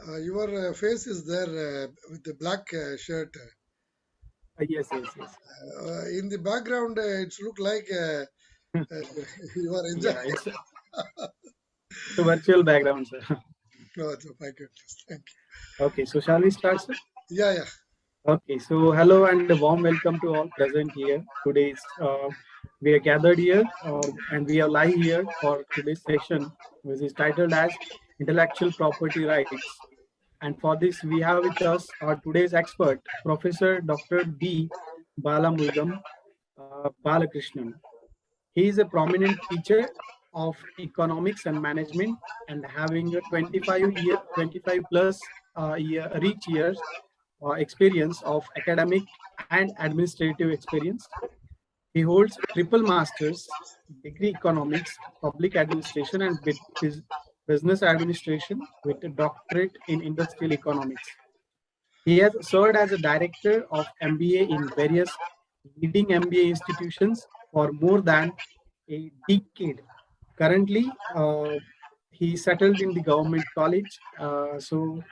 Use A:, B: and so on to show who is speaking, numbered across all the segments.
A: Your face is there with the black shirt.
B: Yes, yes, yes.
A: In the background, it's look like uh, you are enjoying.
B: Yeah, it's a virtual background, sir.
A: Oh, my goodness, thank
B: Okay, so shall we start, sir?
A: you. Yeah, yeah.
B: Okay, so hello and a warm welcome to all present here. Today's we are gathered here and we are live here for today's session, which is titled as Intellectual Property Rights. And for this, we have with us our today's expert, Professor Dr. B. Balamurgam Balakrishnan. He is a prominent teacher of economics and management and having a 25 plus reach years experience of academic and administrative experience. He holds triple masters degree economics, public administration, and business administration with a doctorate in industrial economics. He has served as a director of MBA in various leading MBA institutions for more than a decade. Currently, he settled in the government college. So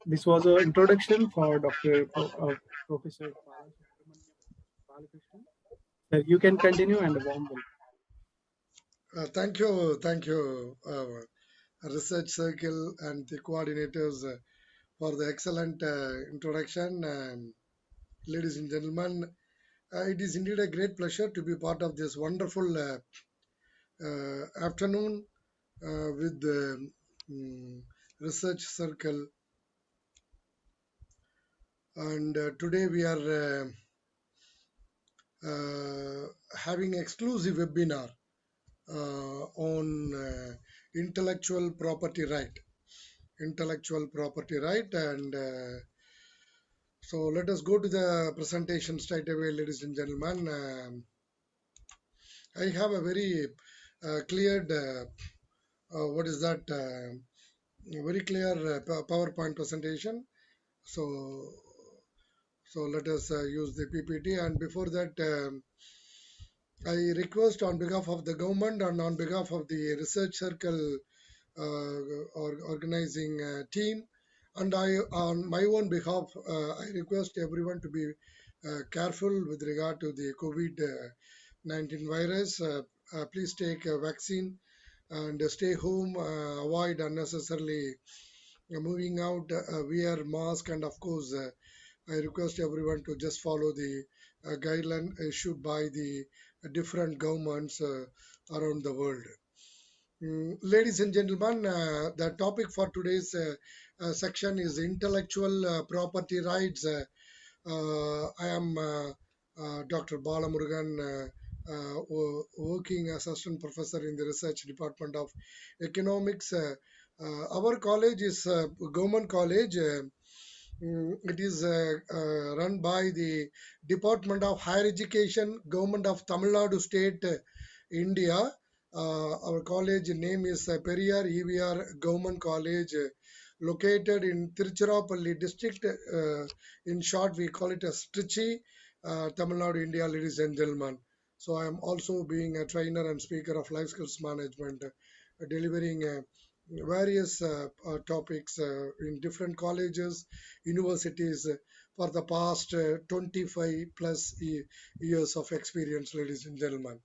B: this was an introduction for Professor Balakrishnan. Sir, you can continue and a warm welcome.
A: Thank you, Research Circle and the coordinators for the excellent introduction. Ladies and gentlemen, it is indeed a great pleasure to be part of this wonderful afternoon with the Research Circle. And today we are having exclusive webinar on intellectual property right. Intellectual property right. And so let us go to the presentation straight away, ladies and gentlemen. I have a very cleared, what is that, very clear PowerPoint presentation. So, so let us use the PPT. And before that, I request on behalf of the government and on behalf of the research circle or organizing team, and I on my own behalf, I request everyone to be careful with regard to the COVID-19 virus. Please take a vaccine and stay home. Avoid unnecessarily moving out. Wear mask, and of course, I request everyone to just follow the guideline issued by the different governments around the world. Ladies and gentlemen, the topic for today's section is intellectual property rights. I am Dr. Balamurugan, working as assistant professor in the research department of economics. Our college is a government college. It is run by the Department of Higher Education, Government of Tamil Nadu State, India. Our college name is Periyar EVR Government College, located in Tiruchirappalli district. In short, we call it as Trichy, Tamil Nadu, India, ladies and gentlemen. So I am also being a trainer and speaker of life skills management, delivering various topics in different colleges, universities for the past 25 plus years of experience, ladies and gentlemen.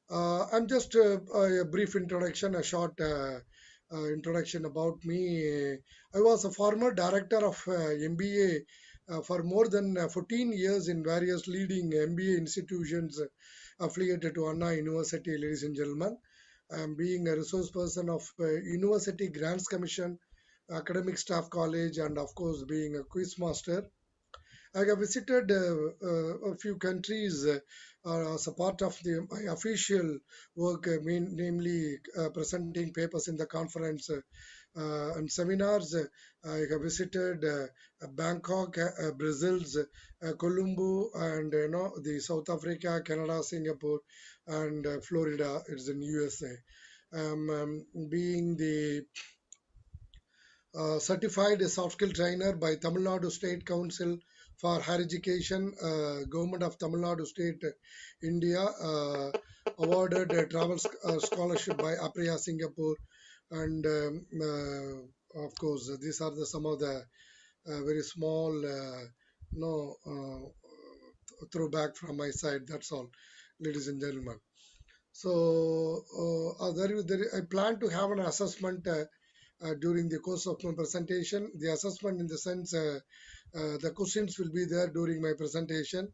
A: I'm just a brief introduction, a short introduction about me. I was a former director of MBA for more than 14 years in various leading MBA institutions affiliated to Anna University, ladies and gentlemen. I'm being a resource person of University Grants Commission, Academic Staff College, and of course being a quiz master. I have visited a few countries as a part of my official work, namely presenting papers in the conference and seminars. I have visited Bangkok, Brazil's Colombo, and the South Africa, Canada, Singapore, and Florida. It's in USA. Being the certified soft skill trainer by Tamil Nadu State Council for Higher Education, Government of Tamil Nadu State, India, awarded a travel scholarship by Apriya Singapore, and Of course, these are the some of the very small, no, throwback from my side. That's all, ladies and gentlemen. So I plan to have an assessment during the course of my presentation. The assessment in the sense the questions will be there during my presentation.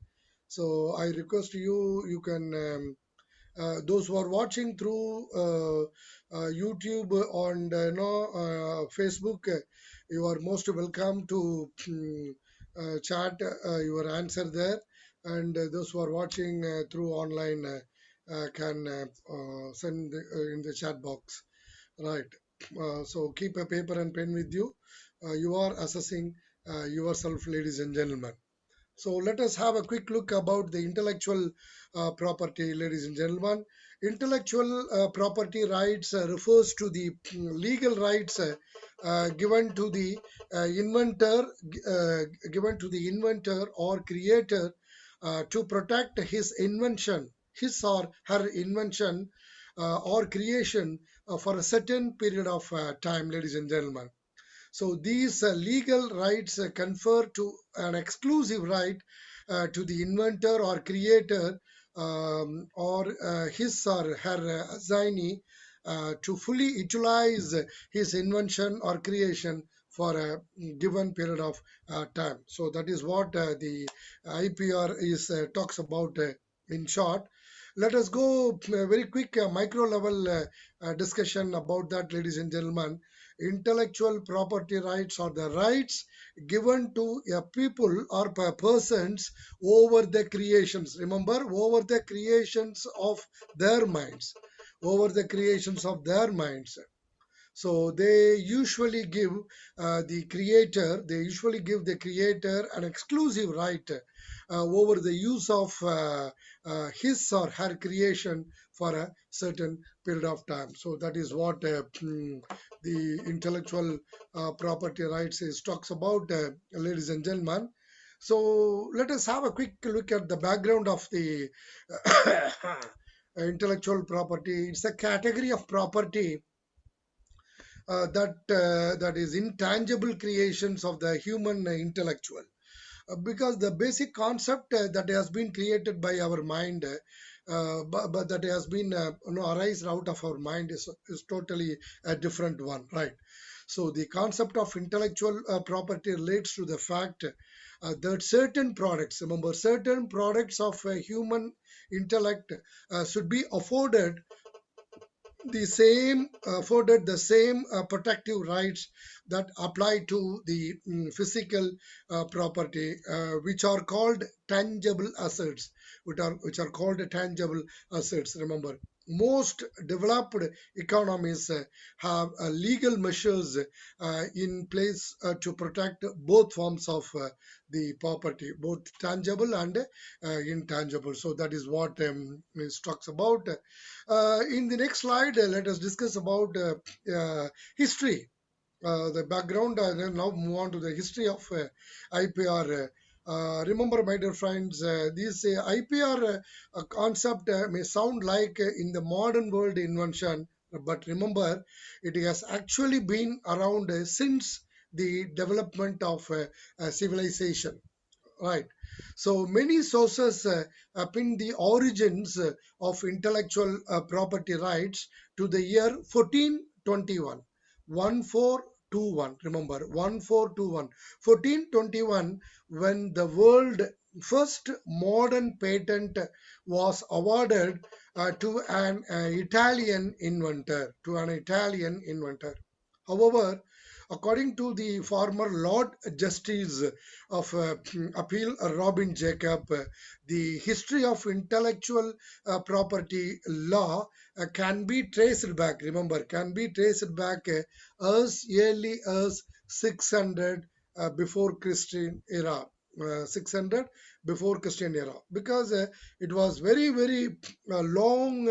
A: So I request you can those who are watching through YouTube on Facebook, you are most welcome to chat your answer there, and those who are watching through online can send in the chat box. Right. So keep a paper and pen with you. You are assessing yourself, ladies and gentlemen. So let us have a quick look about the intellectual property, ladies and gentlemen. Intellectual property rights refers to the legal rights given to the given to the inventor or creator to protect his invention, his or her invention or creation for a certain period of time, ladies and gentlemen. So these legal rights confer to an exclusive right to the inventor or creator or his or her assignee to fully utilize his invention or creation for a given period of time. So that is what the IPR is talks about in short. Let us go very quick micro level discussion about that, ladies and gentlemen. Intellectual property rights are the rights given to a people or persons over the creations. Remember, over the creations of their minds. Over the creations of their minds. So they usually give the creator an exclusive right over the use of his or her creation for a certain period of time. So that is what the intellectual property rights is talks about, ladies and gentlemen. So let us have a quick look at the background of the intellectual property. It's a category of property that is intangible creations of the human intellectual, because the basic concept that has been created by our mind, but that has been arised out of our mind is totally a different one, right? So the concept of intellectual property relates to the fact that certain products, remember, certain products of human intellect should be afforded the same protective rights that apply to the physical property, which are called tangible assets, which are called tangible assets. Remember, most developed economies have legal measures in place to protect both forms of the property, both tangible and intangible. So that is what it talks about. In the next slide, let us discuss about history, the background. Then now move on to the history of IPR. Remember, my dear friends, this IPR concept may sound like in the modern world invention, but remember, it has actually been around since the development of civilization. Right. So many sources pin the origins of intellectual property rights to the year 1421. 1421. Remember, 1421. 1421, when the world first modern patent was awarded to an Italian inventor. To an Italian inventor. However, according to the former Lord Justice of Appeal, Robin Jacob, the history of intellectual property law can be traced back, remember, can be traced back as early as 600 before Christian era. 600 before Christian era, because it was very very long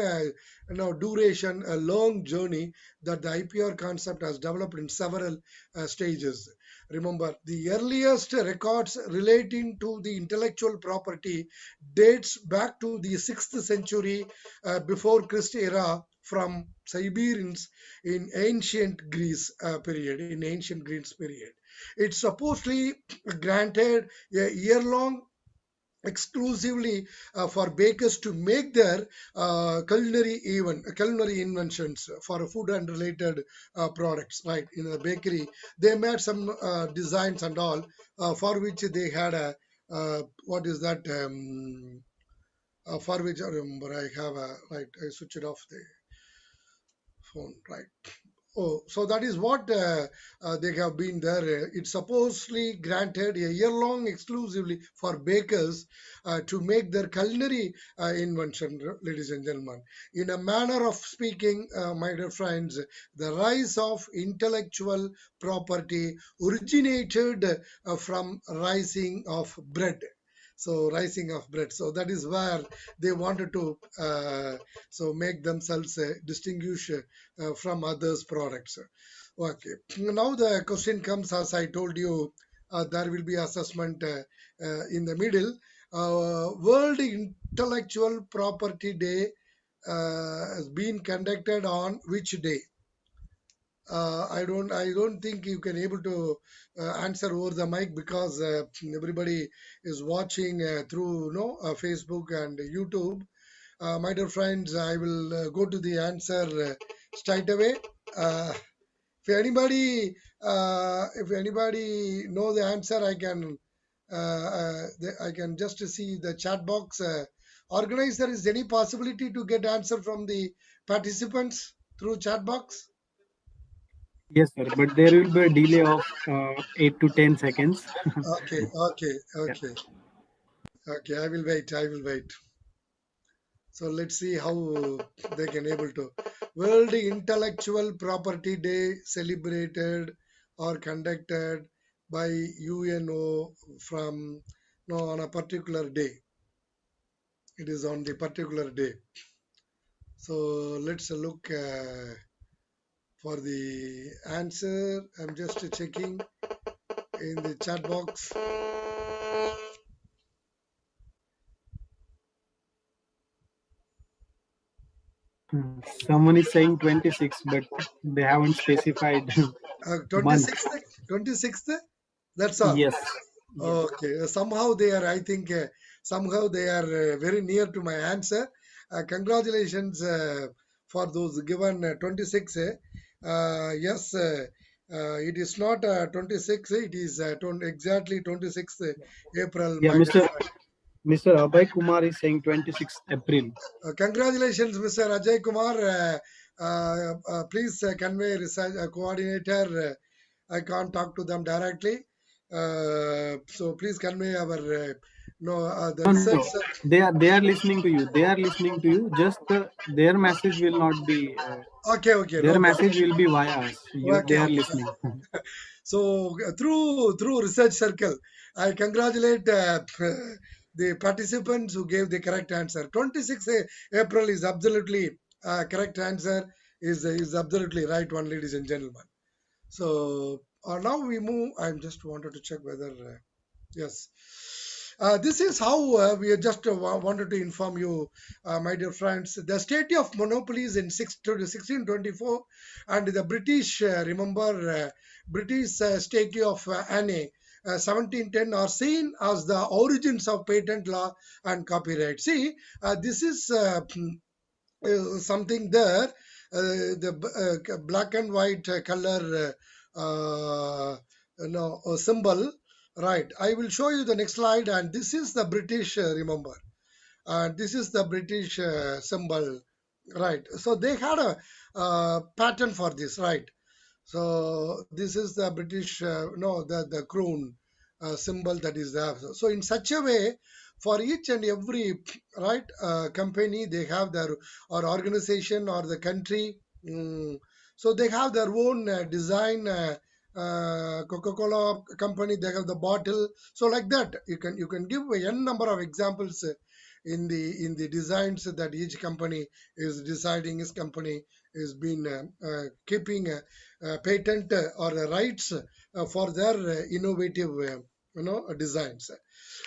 A: duration, a long journey that the IPR concept has developed in several stages. Remember, the earliest records relating to the intellectual property dates back to the 6th century before Christ era from Siberians in ancient Greece period. In ancient Greece period, it's supposedly granted a year-long exclusively for bakers to make their culinary inventions for food and related products, right? In the bakery they made some designs and all, for which they had a what is that, for which I remember I have a, right, I switch it off the phone, right? Oh, so that is what they have been there. It's supposedly granted a year-long exclusively for bakers to make their culinary invention, ladies and gentlemen. In a manner of speaking, my dear friends, the rise of intellectual property originated from rising of bread. So rising of bread. So that is where they wanted to so make themselves distinguish from others' products. Okay. Now the question comes, as I told you, there will be assessment in the middle. World Intellectual Property Day has been conducted on which day? I don't think you can able to answer over the mic because everybody is watching through Facebook and YouTube. My dear friends, I will go to the answer straight away. Uh, if anybody know the answer, I can just see the chat box. Organizer, is any possibility to get answer from the participants through chat box?
B: Yes, sir. But there will be a delay of 8 to 10 seconds.
A: Okay, okay,
B: Yeah.
A: okay, okay. I will wait. I will wait. So let's see how they can able to. World Intellectual Property Day celebrated or conducted by UNO from no on a particular day. It is on the particular day. So let's look for the answer. I'm just checking in the chat box.
B: Someone is saying 26, but they haven't specified month.
A: 26th, 26th. That's all.
B: Yes. Yes.
A: Okay, somehow they are, I think, somehow they are very near to my answer. Congratulations for those given 26. Yes, it is not 26, it is exactly 26th April,
B: Yeah,
A: my dear friend.
B: Mr. Abhay Kumar is saying 26th April.
A: Congratulations, Mr. Ajay Kumar. Please convey research coordinator. I can't talk to them directly. So please convey our no the
B: No,
A: research.
B: no. They are listening to you. They are listening to you. Just their message will not be.
A: Okay, okay,
B: Their
A: no problem.
B: message will be via us. You.
A: Okay,
B: They are
A: okay.
B: listening.
A: So through research circle, I congratulate the participants who gave the correct answer. 26th April is absolutely correct answer. Is absolutely right one, ladies and gentlemen. So now we move. I just wanted to check whether yes. This is how we just wanted to inform you, my dear friends. The state of monopolies in 1624 and the British, remember, British state of Anne 1710 are seen as the origins of patent law and copyright. See, this is something there. The black and white color symbol, right? I will show you the next slide, and this is the British, remember, and this is the British symbol, right? So they had a pattern for this, right? So this is the British, no, the crown symbol that is there. So in such a way, for each and every right company, they have their or organization or the country. So they have their own design. Coca-Cola company, they have the bottle. So like that, you can give a n number of examples in the designs that each company is deciding. His company is been keeping patent or rights for their innovative designs.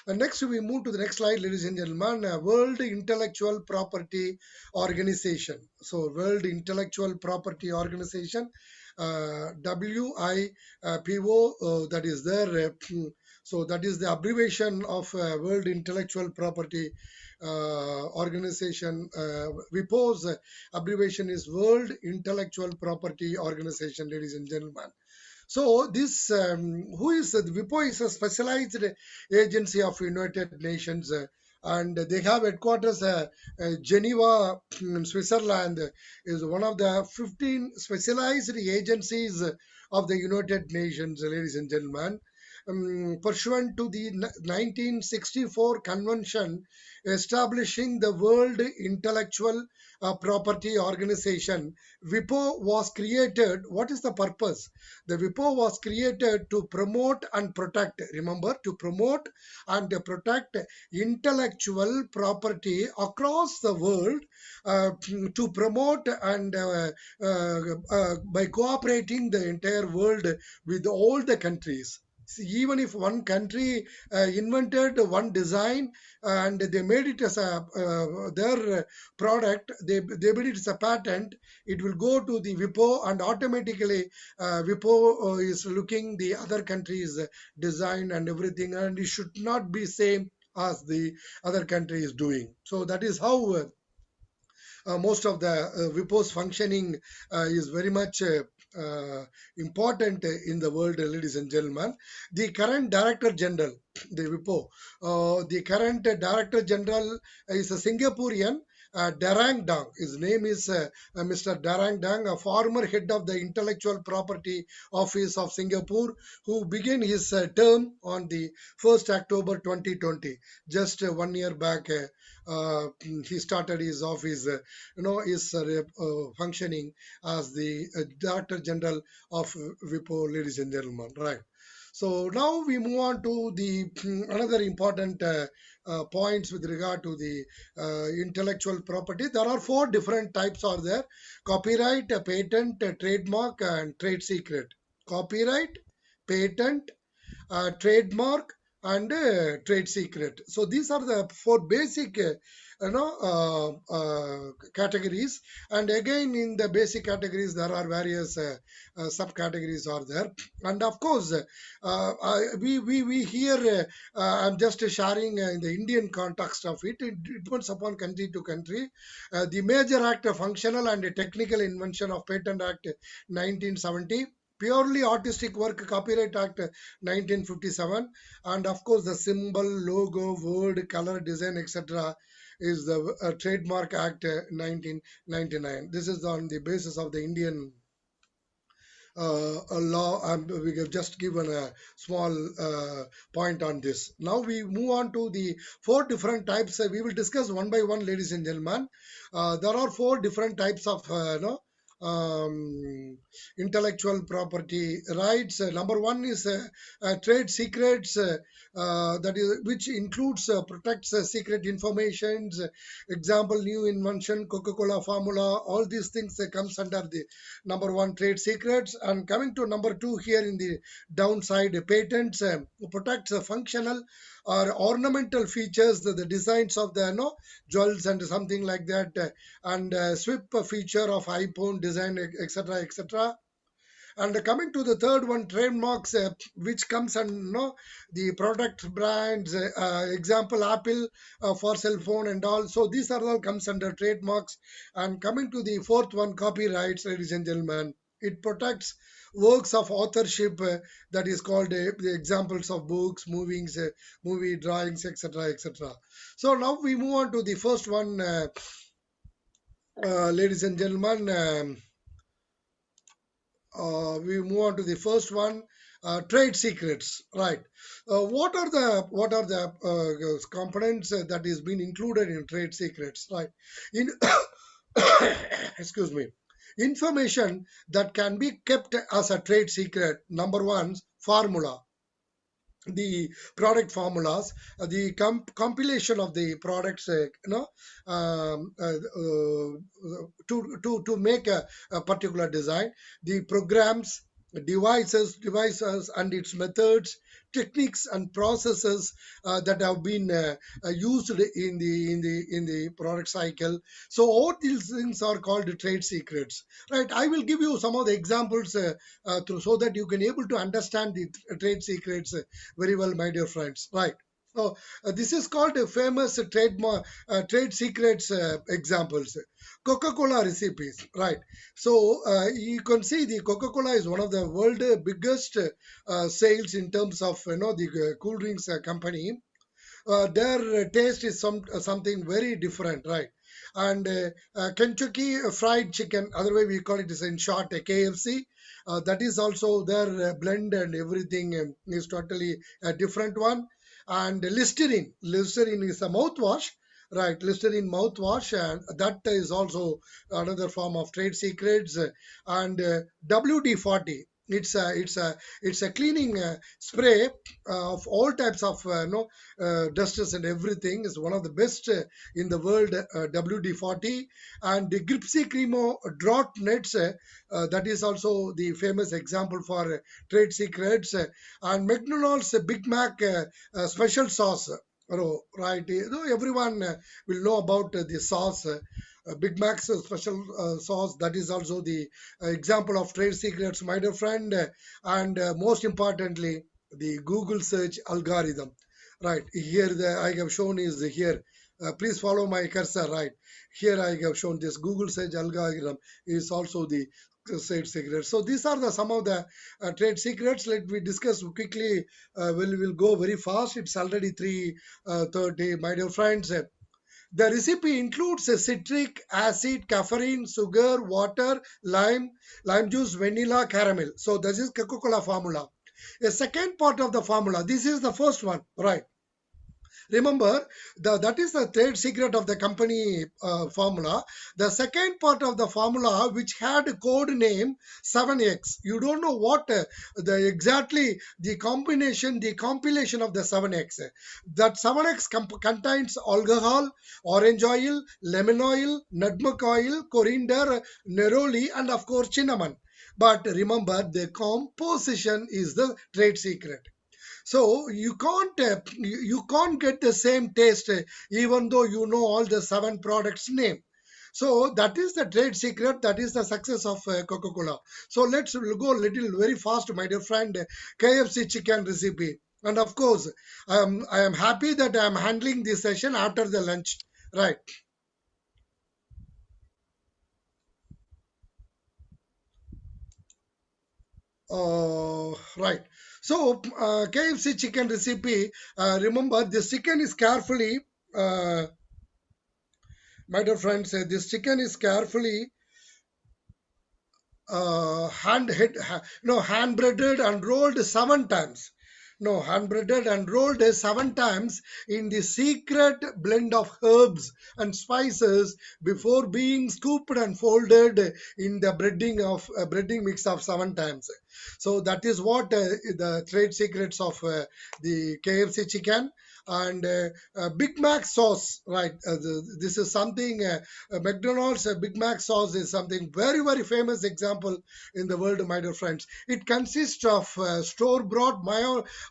A: Next, we move to the next slide, ladies and gentlemen. World Intellectual Property Organization. So, World Intellectual Property Organization, WIPO, that is there. So, that is the abbreviation of World Intellectual Property Organization. WIPO's abbreviation is World Intellectual Property Organization, ladies and gentlemen. So this who is the WIPO is a specialized agency of United Nations, and they have headquarters Geneva, Switzerland. Is one of the 15 specialized agencies of the United Nations, ladies and gentlemen. Pursuant to the 1964 convention establishing the World Intellectual Property Organization, WIPO was created. What is the purpose? The WIPO was created to promote and protect, remember, to promote and protect intellectual property across the world, to promote and by cooperating the entire world with all the countries. See, even if one country invented one design and they made it as a their product, they made it as a patent, it will go to the WIPO, and automatically WIPO is looking the other countries' design and everything, and it should not be same as the other country is doing. So that is how most of the WIPO's functioning is very much important in the world, ladies and gentlemen. The current Director General, the WIPO, the current Director General is a Singaporean. Darang Dang. His name is Mr. Darang Dang, a former head of the Intellectual Property Office of Singapore, who began his term on the 1st October 2020. Just 1 year back, he started his office, is functioning as the Director General of WIPO, ladies and gentlemen. Right. So now we move on to the another important points with regard to the intellectual property. There are four different types are there: copyright, patent, trademark, and trade secret. Copyright, patent, trademark, and trade secret. So these are the four basic categories, and again in the basic categories there are various subcategories are there. And of course we here I'm just sharing in the Indian context of it. It depends upon country to country. The Major Act, Functional and Technical Invention of Patent Act 1970, purely artistic work Copyright Act 1957, and of course the symbol, logo, word, color, design, etc. is the Trademark Act 1999. This is on the basis of the Indian law, and we have just given a small point on this. Now we move on to the four different types. We will discuss one by one, ladies and gentlemen. There are four different types of intellectual property rights. Number one is trade secrets, that is which includes protects secret informations. Example, new invention, Coca-Cola formula, all these things comes under the number one, trade secrets. And coming to number two here in the downside, patents protects functional or ornamental features, the designs of the jewels and something like that, and sweep feature of iPhone design, etc., etc. And coming to the third one, trademarks, which comes and the product brands, example Apple for cell phone and all. So these are all comes under trademarks. And coming to the fourth one, copyrights, ladies and gentlemen, it protects works of authorship, that is called the examples of books, movies, movie drawings, etc., etc. So now we move on to the first one, ladies and gentlemen. We move on to the first one, trade secrets. Right. What are the components that is being included in trade secrets? Right. In excuse me, information that can be kept as a trade secret. Number one, formula, the product formulas, the compilation of the products, to make a particular design, the programs, devices and its methods, techniques and processes that have been used in the product cycle. So all these things are called trade secrets, right? I will give you some of the examples so that you can able to understand the trade secrets very well, my dear friends, right? So this is called a famous trade secrets examples. Coca-Cola recipes, right? So you can see the Coca-Cola is one of the world biggest sales in terms of the cool drinks company. Their taste is something very different, right? And Kentucky Fried Chicken, otherwise we call it is in short KFC. That is also their blend and everything is totally a different one. And Listerine is a mouthwash, right? Listerine mouthwash, and that is also another form of trade secrets. And WD-40. It's a cleaning spray of all types of dusters and everything is one of the best in the world, WD-40. And the Gripsy Cremo drought nets, that is also the famous example for trade secrets. And McDonald's Big Mac special sauce, right? Everyone will know about the sauce. Big Mac's special sauce, that is also the example of trade secrets, my dear friend. And most importantly, the Google search algorithm. Right here, I have shown is here. Please follow my cursor. Right here, I have shown this Google search algorithm is also the trade secrets. So these are the some of the trade secrets. Let me discuss quickly. We'll go very fast. It's already 3:30, my dear friends. The recipe includes a citric acid, caffeine, sugar, water, lime juice, vanilla, caramel. So this is Coca-Cola formula. A second part of the formula. This is the first one, right? Remember, that is the trade secret of the company formula. The second part of the formula, which had a code name 7x, you don't know what the exactly the combination, the compilation of the 7x. That 7x contains alcohol, orange oil, lemon oil, nutmeg oil, coriander, neroli, and of course cinnamon. But remember, the composition is the trade secret. So you can't get the same taste even though you know all the seven products name. So that is the trade secret. That is the success of Coca-Cola. So let's go little very fast, my dear friend. KFC chicken recipe, and of course, I am happy that I am handling this session after the lunch. Right. Right. So KFC chicken recipe. Remember, this chicken is carefully. My dear friends, this chicken is carefully hand breaded and rolled 7 times. No, hand breaded and rolled 7 times in the secret blend of herbs and spices before being scooped and folded in the breading mix of 7 times. So that is what the trade secrets of the KFC chicken. And Big Mac sauce, right? This is something. McDonald's Big Mac sauce is something very, very famous example in the world, my dear friends. It consists of store-bought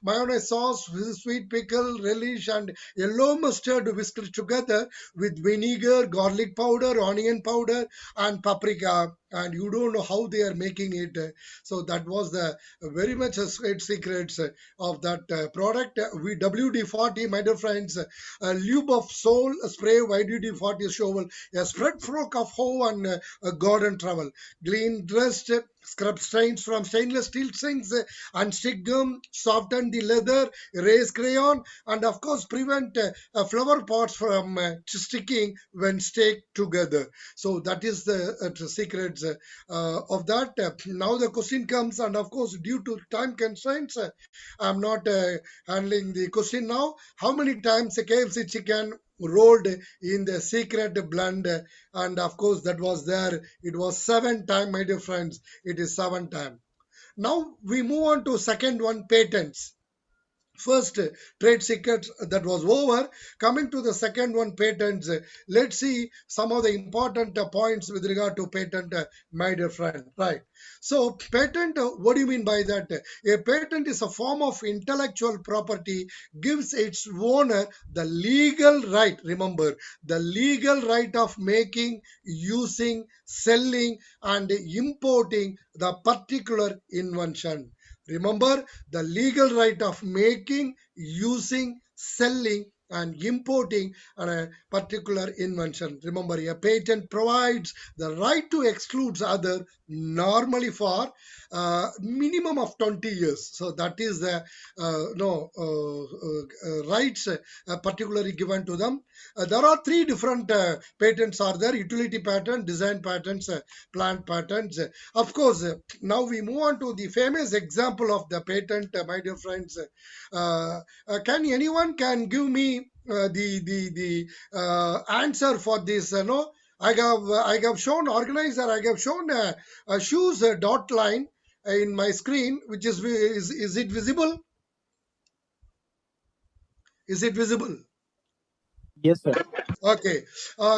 A: mayonnaise sauce, with sweet pickle, relish, and yellow mustard whisked together with vinegar, garlic powder, onion powder, and paprika. And you don't know how they are making it. So that was the very much a great secrets of that product. WD-40, my dear friends, lube of soul spray, WD-40 shovel, a spread frock of hoe and a garden travel, clean dressed, scrub stains from stainless steel sinks and stick gum, soften the leather, erase crayon, and of course prevent flower pots from sticking when staked together. So that is the secrets of that. Now the question comes, and of course, due to time constraints, I'm not handling the question now. How many times a KFC chicken rolled in the secret blend? And of course, that was there. It was 7 times, my dear friends. It is 7 times. Now we move on to second one, patents. first trade secrets that was over. Coming to the second one, patents. Let's see some of the important points with regard to patent, my dear friend. Right. So patent, what do you mean by that? A patent is a form of intellectual property, gives its owner the legal right, remember, the legal right of making, using, selling, and importing the particular invention. Remember, the legal right of making, using, selling, and importing a particular invention. Remember, a patent provides the right to exclude other, normally for minimum of 20 years. So that is the no rights particularly given to them. There are three different patents are there: utility patent, design patents, plant patents. Of course, now we move on to the famous example of the patent, my dear friends. Can anyone can give me the answer for this? No, I have shown organizer. I have shown a shoes dot line in my screen, which is it visible? Is it visible?
B: Yes, sir.
A: Okay.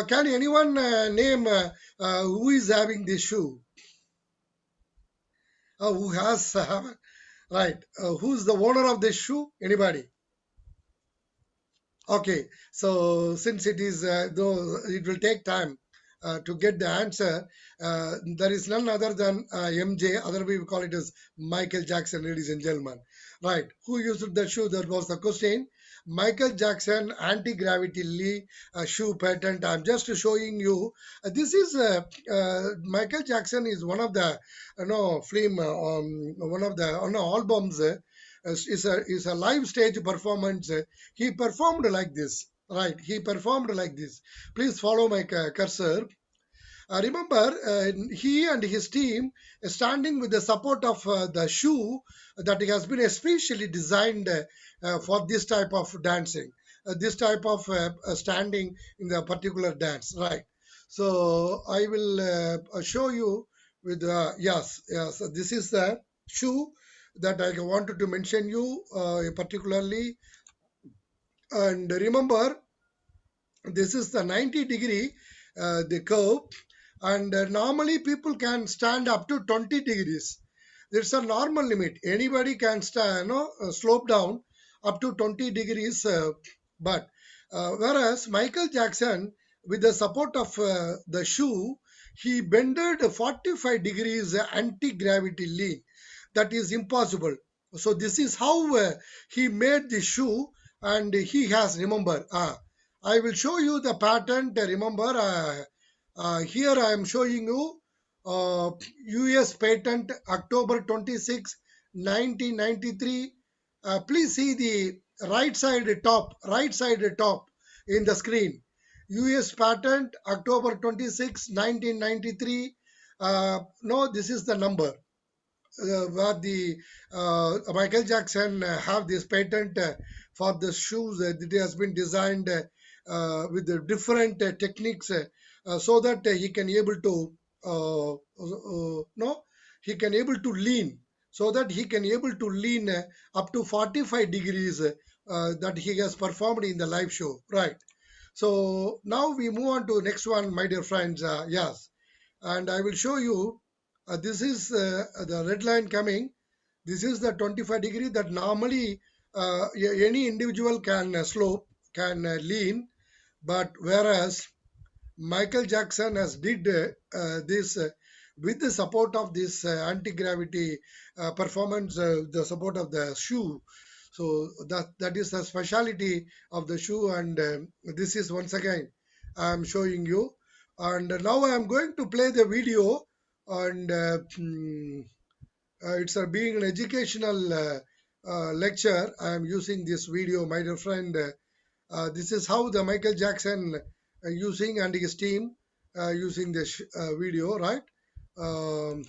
A: Can anyone name who is having this shoe? Who has right? Who's the owner of this shoe? Anybody? Okay, so since it is though it will take time to get the answer, there is none other than MJ. Otherwise, we call it as Michael Jackson, ladies and gentlemen. Right? Who used the shoe? That was the question. Michael Jackson anti-gravity Lee shoe patent. I'm just showing you. This is Michael Jackson is one of the film one of the albums. Is a live stage performance. He performed like this, right? He performed like this. Please follow my cursor. Remember, he and his team standing with the support of the shoe that has been especially designed for this type of dancing, this type of standing in the particular dance, right? So I will show you with yes, yes. This is the shoe that I wanted to mention you particularly. And remember, this is the 90-degree the curve, and normally people can stand up to 20 degrees. It's a normal limit. Anybody can stand, slope down up to 20 degrees. But whereas Michael Jackson, with the support of the shoe, he bended 45 degrees anti-gravity lean. That is impossible. So this is how he made the shoe, and he has, remember, I will show you the patent. Remember, here I am showing you US patent October 26, 1993. Please see the right side top in the screen. US patent October 26, 1993. No, this is the number where the Michael Jackson have this patent for the shoes. It has been designed with the different techniques so that he can able to no he can able to lean, so that he can able to lean up to 45 degrees that he has performed in the live show, right? So now we move on to next one, my dear friends. Yes, and I will show you. This is the red line coming. This is the 25 degree that normally any individual can slope, can lean, but whereas Michael Jackson has did this with the support of this anti-gravity performance, the support of the shoe. So that is the speciality of the shoe, and this is once again I am showing you. And now I am going to play the video, and it's being an educational lecture. I am using this video, my dear friend. This is how the Michael Jackson using and his team using this video, right? Um,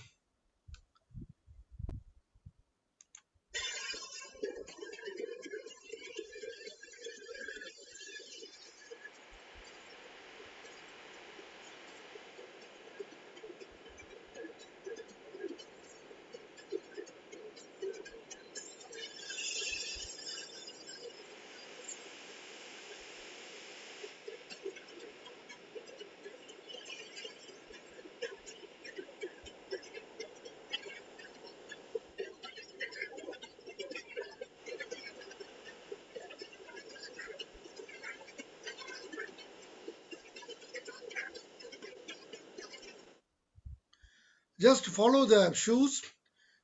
A: Just follow the shoes.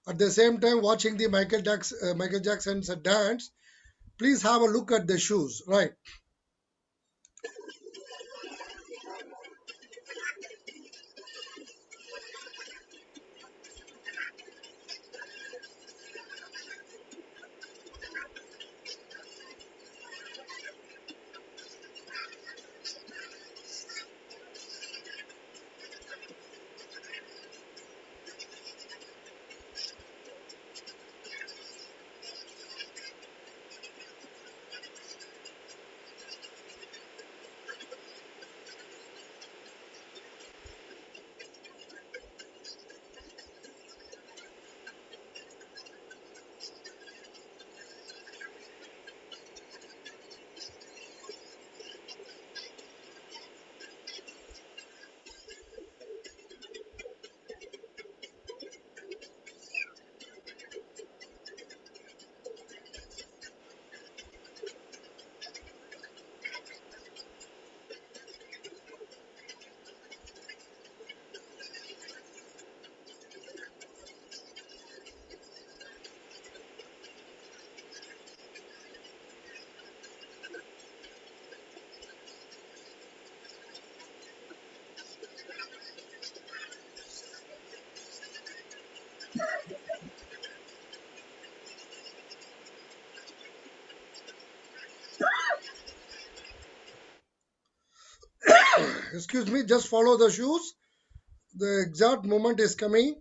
A: At the same time, watching the Michael Jackson's dance, please have a look at the shoes, right? Excuse me, just follow the shoes. The exact moment is coming.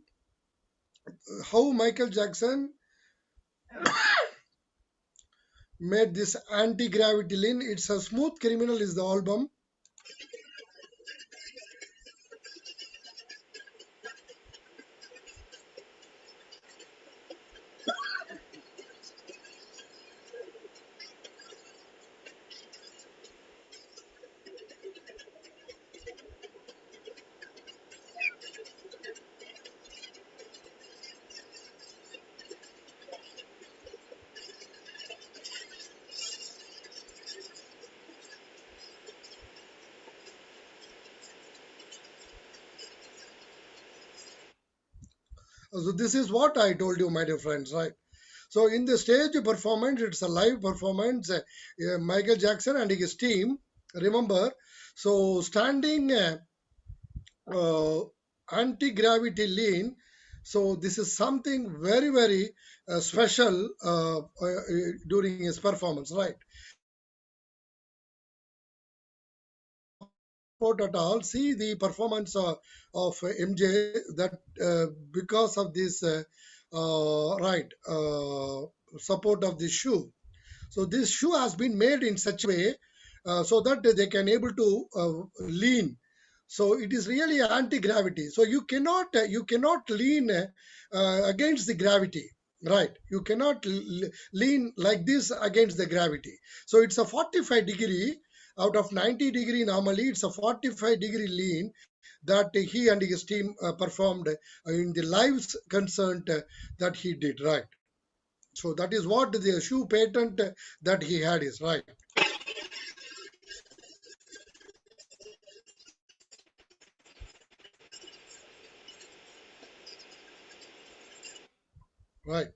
A: How Michael Jackson made this anti-gravity lean. It's a smooth criminal is the album. So this is what I told you, my dear friends, right? So in the stage performance, it's a live performance. Michael Jackson and his team, remember, so standing uh, anti-gravity lean. So this is something very, very special during his performance, right? Support at all. See the performance of MJ that because of this right support of the shoe. So this shoe has been made in such a way so that they can able to lean. So it is really anti-gravity. So you cannot lean against the gravity. Right, you cannot lean like this against the gravity. So it's a 45-degree out of 90-degree. Normally, it's a 45-degree lean that he and his team performed in the lives concerned that he did. Right. So that is what the shoe patent that he had is right. Right.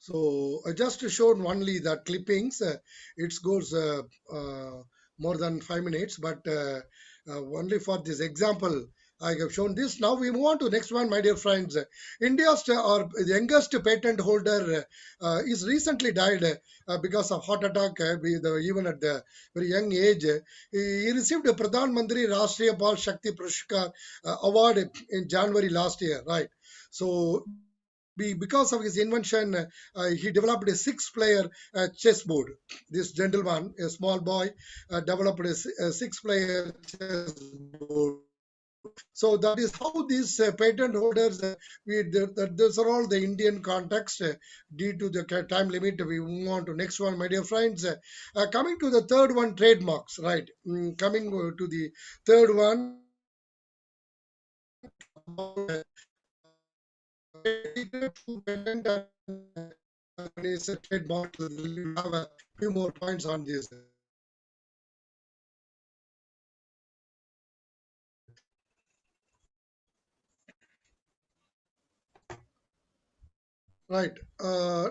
A: So I just showed only the clippings. It goes more than 5 minutes, but only for this example, I have shown this. Now we move on to next one, my dear friends. India's or the youngest patent holder is recently died because of heart attack. Even at the very young age, he received a Pradhan Mantri Rashtriya Bal Shakti Puruskar award in January last year. Right. So because of his invention, he developed a six-player chessboard. This gentleman, a small boy, developed a six-player chessboard. So that is how these patent holders, those are all the Indian context. Due to the time limit, we move on to next one, my dear friends. Coming to the third one, trademarks, right? Coming to the third one, patent is a trademark. We have a few more points on this. Right.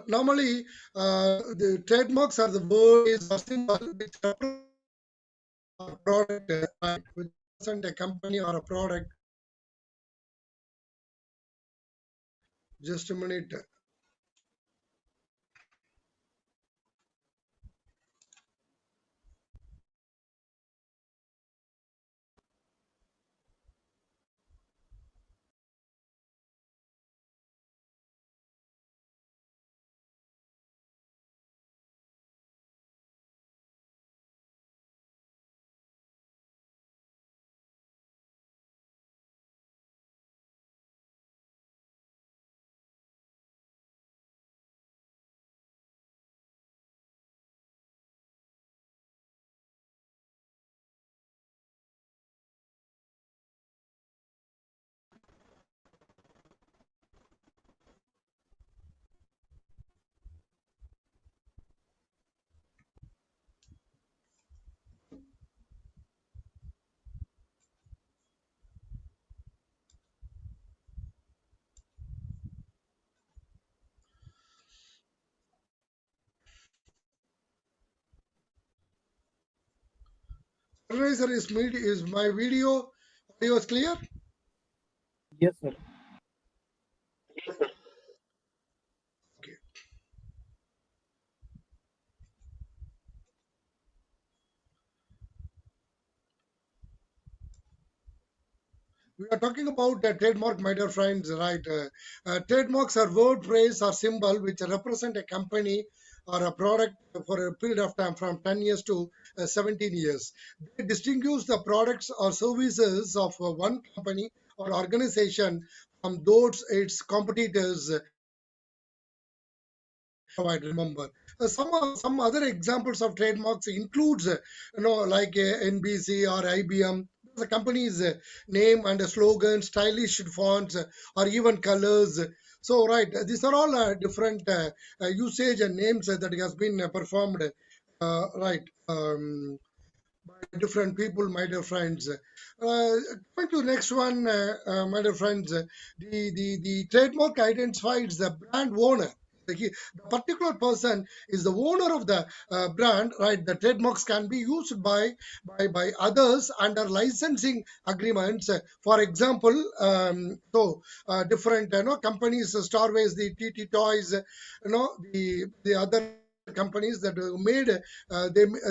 A: Normally, the trademarks are the words or symbol which represent a company or a product, right? Which represent a company or a product. Just a minute. Supervisor is my video audio is clear?
B: Yes, sir.
A: Okay. We are talking about trademark, my dear friends, right? Trademarks are word, phrase, or symbol which represent a company or a product for a period of time from 10 years to 17 years. They distinguish the products or services of one company or organization from those its competitors provide. Remember, some other examples of trademarks includes like NBC or IBM. The company's name and a slogan, stylish fonts, or even colors. So right, these are all different usage and names that has been performed. Right. By different people, my dear friends. Coming to the next one, my dear friends, the trademark identifies the brand owner. The particular person is the owner of the brand, right? The trademarks can be used by others under licensing agreements. For example, different companies, Starways, the TT Toys, the other companies that made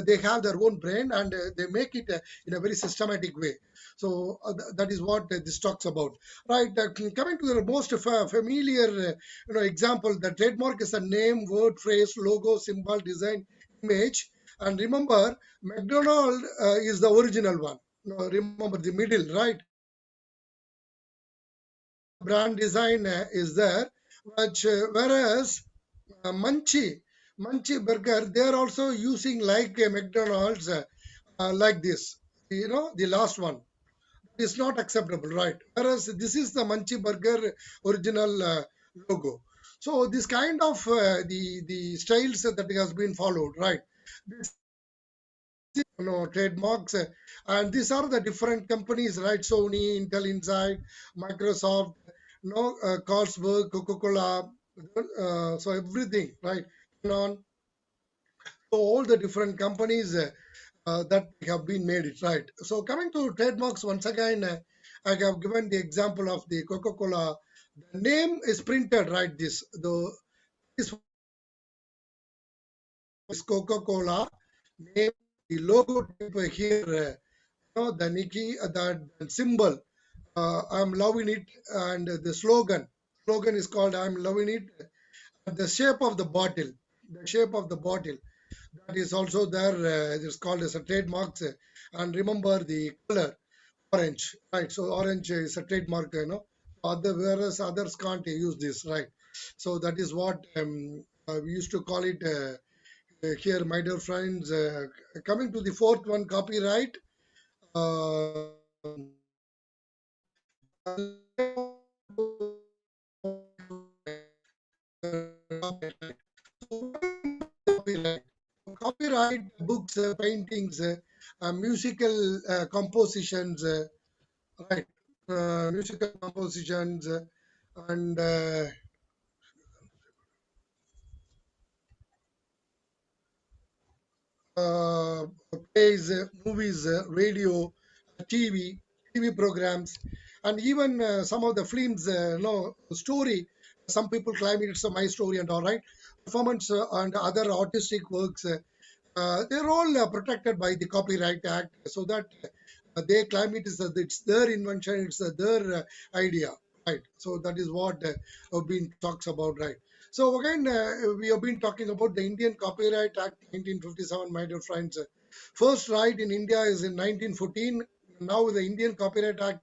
A: they have their own brand and they make it in a very systematic way. So that is what this talks about, right? Coming to the most familiar example, the trademark is a name, word, phrase, logo, symbol, design, image. And remember, McDonald is the original one. Remember the middle, right? Brand design is there, which whereas Munchie Burger, they are also using like a McDonald's, like this. The last one is not acceptable, right? Whereas this is the Munchie Burger original logo. So this kind of the styles that has been followed, right? This trademarks, and these are the different companies, right? Sony, Intel Inside, Microsoft, Carlsberg, Coca-Cola, so everything, right? On so all the different companies that have been made it, right. So coming to trademarks once again, I have given the example of the Coca-Cola. The name is printed, right? This is Coca-Cola name. The logo type here, the Nikki, the symbol. I'm loving it, and the slogan is called "I'm loving it." The shape of the bottle, the shape of the bottle, that is also there. It's called as a trademark. And remember the color, orange, right? So orange is a trademark, whereas others can't use this, right? So that is what we used to call it here, my dear friends. Coming to the fourth one, copyright. Copyright. Copyright books, paintings, musical compositions, right? Musical compositions, and uh, plays, movies, radio, TV, TV programs, and even some of the films, story. Some people claim it's a my story and all right. Performance and other artistic works, they're all protected by the Copyright Act, so that they claim it's their invention, it's their idea, right? So that is what have been talks about, right? So again, we have been talking about the Indian Copyright Act 1957, my dear friends. First right in India is in 1914. Now the Indian Copyright Act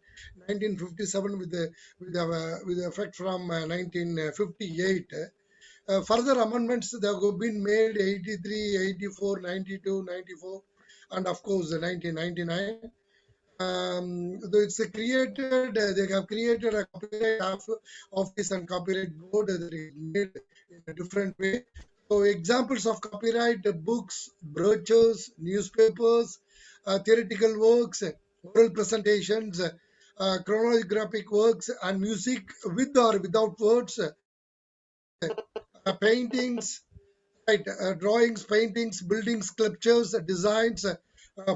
A: 1957 with the effect from 1958. Further amendments that have been made 83, 84, 92, 94, and of course 1999. It's created, they have created a copyright office and copyright board that is made in a different way. So examples of copyright: books, brochures, newspapers, theoretical works, oral presentations, chronographic works, and music with or without words, paintings, right, drawings, paintings, buildings, sculptures, designs,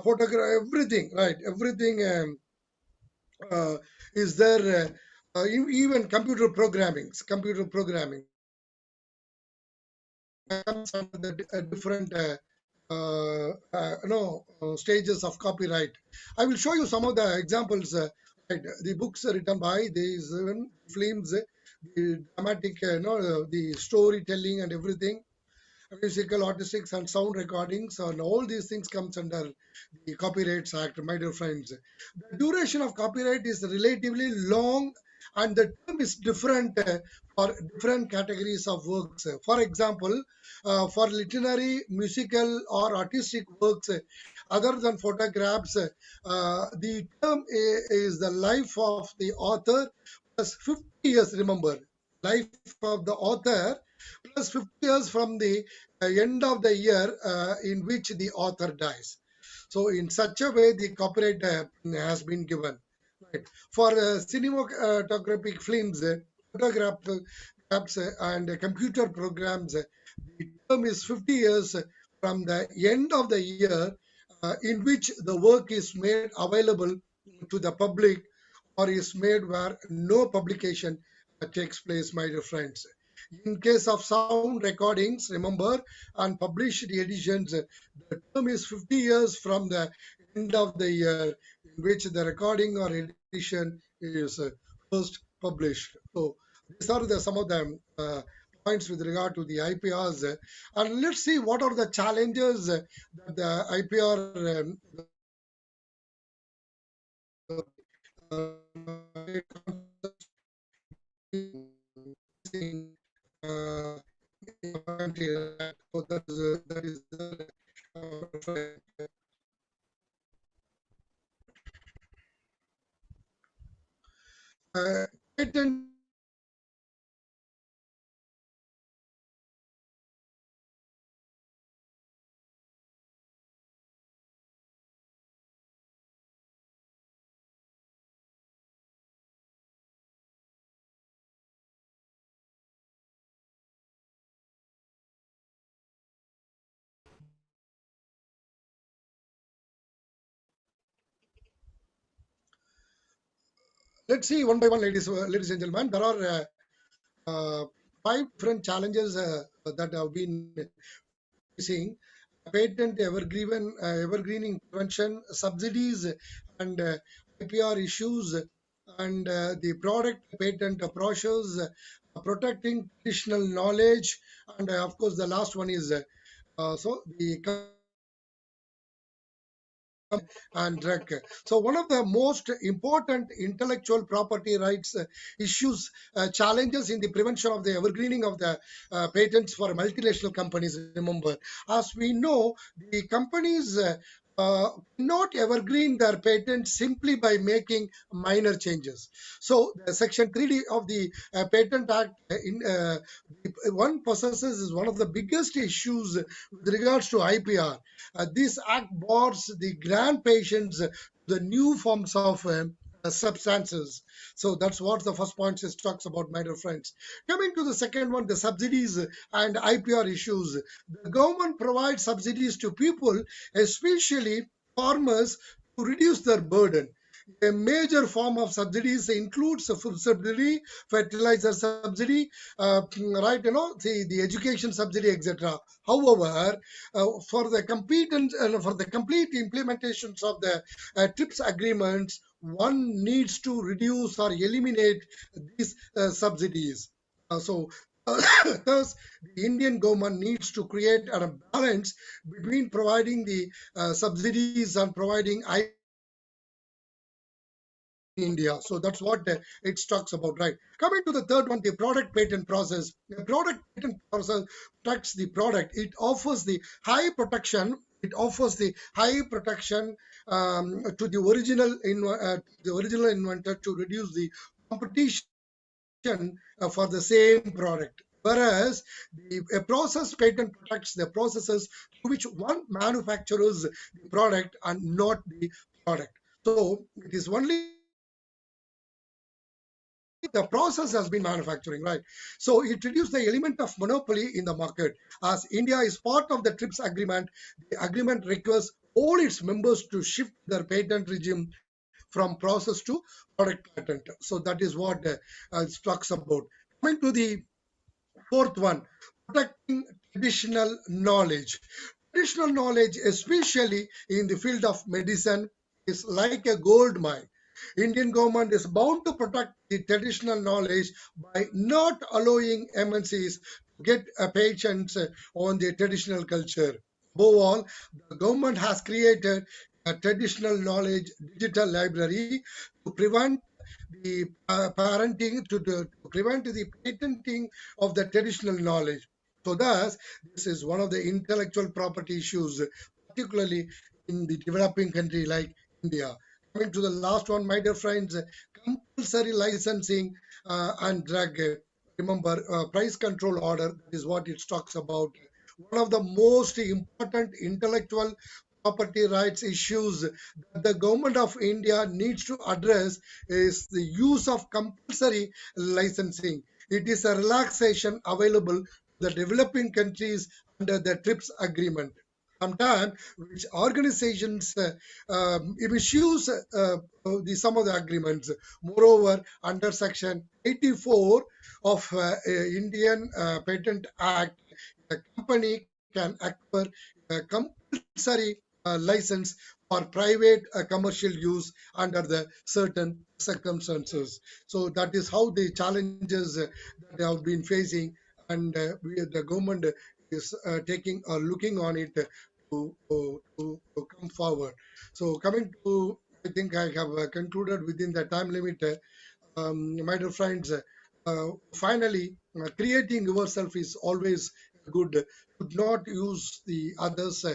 A: photograph, everything, right, everything. Uh, is there even computer programming comes under the different stages of copyright. I will show you some of the examples. Right, the books are written by these films, the dramatic, the storytelling and everything, musical, artistics, and sound recordings, and all these things comes under the Copyrights Act, my dear friends. The duration of copyright is relatively long, and the term is different for different categories of works. For example, for literary, musical, or artistic works other than photographs, the term is the life of the author plus 50 years. Remember, life of the author plus 50 years from the end of the year in which the author dies. So, in such a way, the copyright has been given. Right. For cinematographic films, photographs, and computer programs, the term is 50 years from the end of the year in which the work is made available to the public or is made where no publication takes place, my dear friends. In case of sound recordings, remember, and published editions, the term is 50 years from the end of the year in which the recording or edition is first published. So these are some of the points with regard to the IPRs. And let's see what are the challenges that the IPR uh, so that is patent let's see one by one, ladies and gentlemen. There are uh, five different challenges that have been facing: patent evergreening prevention, subsidies, and IPR issues, and the product patent approaches, protecting traditional knowledge, and of course the last one is so the and drug. So one of the most important intellectual property rights issues challenges in the prevention of the evergreening of the patents for multinational companies. Remember, as we know, the companies not evergreen their patents simply by making minor changes. So, the Section 3D of the Patent Act, one possesses is one of the biggest issues with regards to IPR. This act bars the grant patients the new forms of substances. So that's what the first point is talks about, my dear friends. Coming to the second one, the subsidies and IPR issues. The government provides subsidies to people, especially farmers, to reduce their burden. A major form of subsidies includes a food subsidy, fertilizer subsidy, right? The education subsidy, etc. However, for the complete implementations of the TRIPS agreements, one needs to reduce or eliminate these subsidies. So, thus, the Indian government needs to create a balance between providing the subsidies and providing IPR in India. So that's what it talks about, right? Coming to the third one, the product patent process. The product patent process protects the product. It offers the high protection. It offers the high protection to the original inventor to reduce the competition for the same product. Whereas a process patent protects the processes through which one manufactures the product and not the product. So it is only the process has been manufacturing, right? So it reduced the element of monopoly in the market. As India is part of the TRIPS agreement, the agreement requires all its members to shift their patent regime from process to product patent. So that is what it talks about. Coming to the fourth one, protecting traditional knowledge. Traditional knowledge, especially in the field of medicine, is like a gold mine. Indian government is bound to protect the traditional knowledge by not allowing MNCs to get patents on the traditional culture. Above all, the government has created a traditional knowledge digital library to prevent the to prevent the patenting of the traditional knowledge. So thus, this is one of the intellectual property issues, particularly in the developing country like India. Coming to the last one, my dear friends, compulsory licensing and drug. Remember, price control order, that is what it talks about. One of the most important intellectual property rights issues that the government of India needs to address is the use of compulsory licensing. It is a relaxation available to the developing countries under the TRIPS agreement. Sometimes, which organizations misuse some of the agreements. Moreover, under Section 84 of Indian Patent Act, a company can acquire a compulsory license for private commercial use under the certain circumstances. So that is how the challenges that they have been facing, and the government is taking or looking on it to come forward. So coming to, I think I have concluded within the time limit. My dear friends, finally, creating yourself is always good. Should not use the others'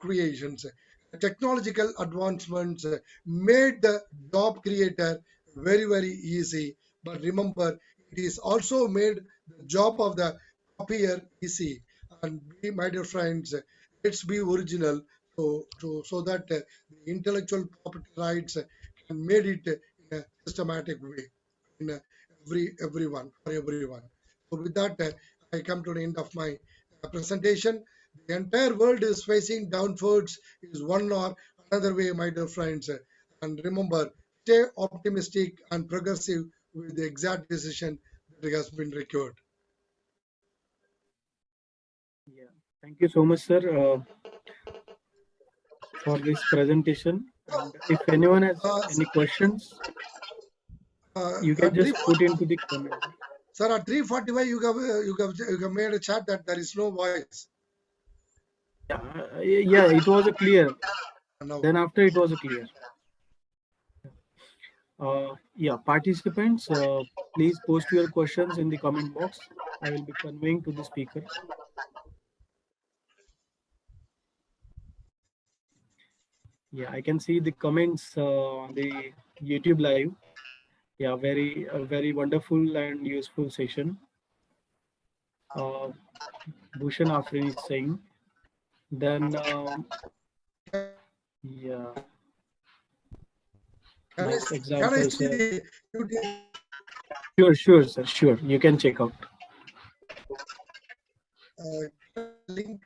A: creations. Technological advancements made the job creator very easy. But remember, it is also made the job of the copier easy. And we, my dear friends, let's be original, so that the intellectual property rights can made it in a systematic way in everyone. So with that, I come to the end of my presentation. The entire world is facing downwards is one or another way, my dear friends. And remember, stay optimistic and progressive with the exact decision that has been required.
B: Yeah, thank you so much, sir, for this presentation. And if anyone has
A: Uh,
B: any questions, you can
A: at
B: just put into the comment.
A: sir, at 3:45, you have made a chat that there is no voice
B: Yeah, yeah, it was a clear.
A: now.
B: Then after it was a clear. Yeah, participants, please post your questions in the comment box. I will be conveying to the speaker. Yeah, I can see the comments on the YouTube live. Yeah, very wonderful and useful session. Uh, Bhushan Afrin is saying. Then, yeah, Nice
A: can I
B: example,
A: see
B: sir.
A: the UTM?
B: Sure, sure, sir. Sure, you can check out.
A: Can I see the link?